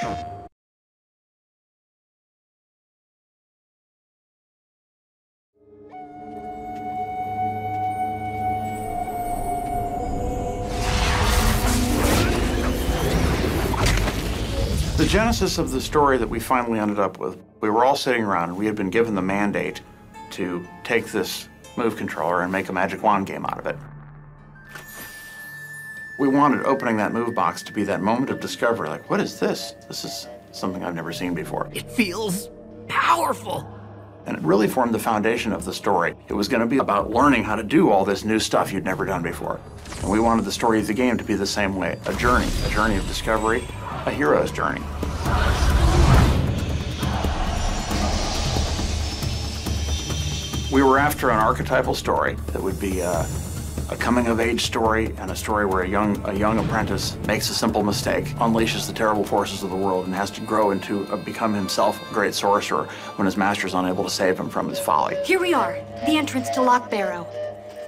The genesis of the story that we finally ended up with, we were all sitting around and we had been given the mandate to take this move controller and make a magic wand game out of it. We wanted opening that move box to be that moment of discovery, like, what is this? This is something I've never seen before. It feels powerful. And it really formed the foundation of the story. It was going to be about learning how to do all this new stuff you'd never done before. And we wanted the story of the game to be the same way, a journey of discovery, a hero's journey. We were after an archetypal story that would be a coming-of-age story and a story where a young apprentice makes a simple mistake, unleashes the terrible forces of the world, and has to grow into become himself a great sorcerer when his master is unable to save him from his folly. Here we are, the entrance to Loch Barrow.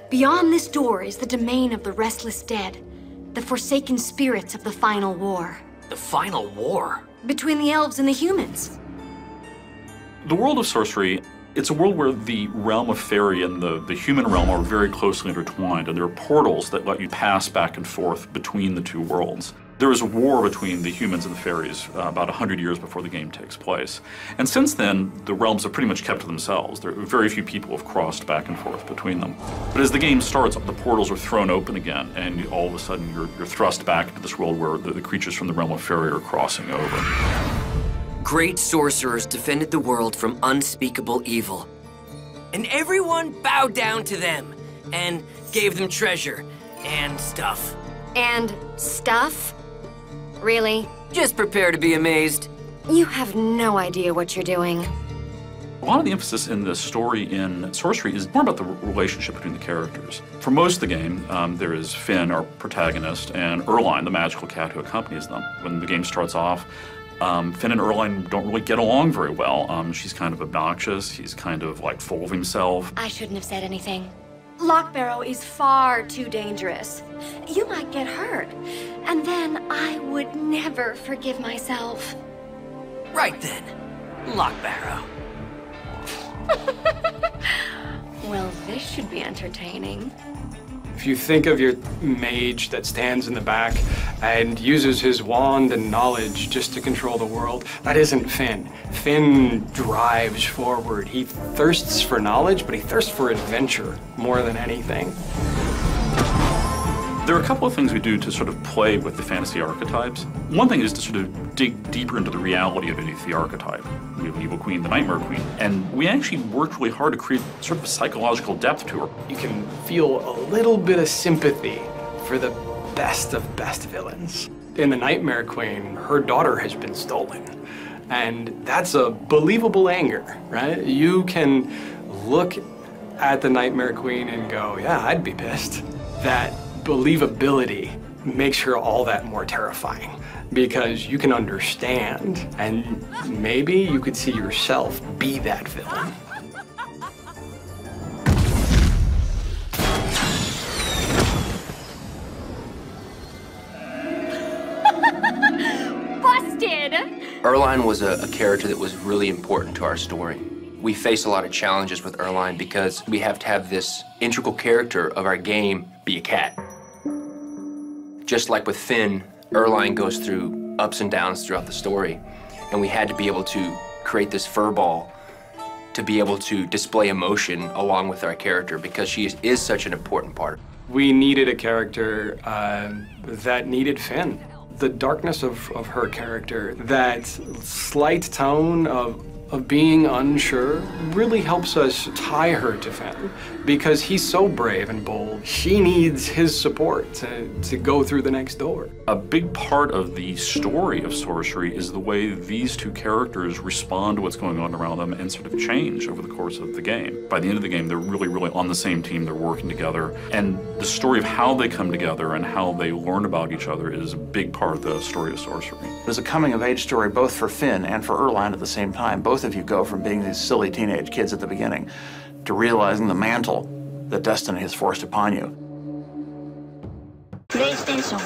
Beyond this door is the domain of the restless dead, the forsaken spirits of the final war. The final war? Between the elves and the humans. The world of sorcery, it's a world where the realm of fairy and the human realm are very closely intertwined, and there are portals that let you pass back and forth between the two worlds. There is a war between the humans and the fairies about 100 years before the game takes place. And since then, the realms have pretty much kept to themselves. There are very few people have crossed back and forth between them. But as the game starts, the portals are thrown open again, and all of a sudden you're thrust back into this world where the creatures from the realm of fairy are crossing over. Great sorcerers defended the world from unspeakable evil. And everyone bowed down to them and gave them treasure and stuff. And stuff? Really? Just prepare to be amazed. You have no idea what you're doing. A lot of the emphasis in the story in Sorcery is more about the relationship between the characters. For most of the game, there is Finn, our protagonist, and Erline, the magical cat who accompanies them. When the game starts off, Finn and Erline don't really get along very well. She's kind of obnoxious, he's kind of like full of himself. I shouldn't have said anything. Loch Barrow is far too dangerous. You might get hurt, and then I would never forgive myself. Right then, Loch Barrow. Well, this should be entertaining. If you think of your mage that stands in the back and uses his wand and knowledge just to control the world, that isn't Finn. Finn drives forward. He thirsts for knowledge, but he thirsts for adventure more than anything. There are a couple of things we do to sort of play with the fantasy archetypes. One thing is to sort of dig deeper into the reality of the archetype. We have the Evil Queen, the Nightmare Queen, and we actually worked really hard to create sort of a psychological depth to her. You can feel a little bit of sympathy for the best of best villains. In the Nightmare Queen, her daughter has been stolen. And that's a believable anger, right? You can look at the Nightmare Queen and go, yeah, I'd be pissed. That believability makes her all that more terrifying because you can understand and maybe you could see yourself be that villain. Busted! Erline was a character that was really important to our story. We face a lot of challenges with Erline because we have to have this integral character of our game be a cat. Just like with Finn, Erline goes through ups and downs throughout the story, and we had to be able to create this furball to be able to display emotion along with our character because she is such an important part. We needed a character that needed Finn. The darkness of her character, that slight tone of being unsure really helps us tie her to Finn because he's so brave and bold. She needs his support to go through the next door. A big part of the story of Sorcery is the way these two characters respond to what's going on around them and sort of change over the course of the game. By the end of the game, they're really, really on the same team, they're working together, and the story of how they come together and how they learn about each other is a big part of the story of Sorcery. It's a coming-of-age story both for Finn and for Erline at the same time. Both of you go from being these silly teenage kids at the beginning to realizing the mantle that destiny has forced upon you. PlayStation.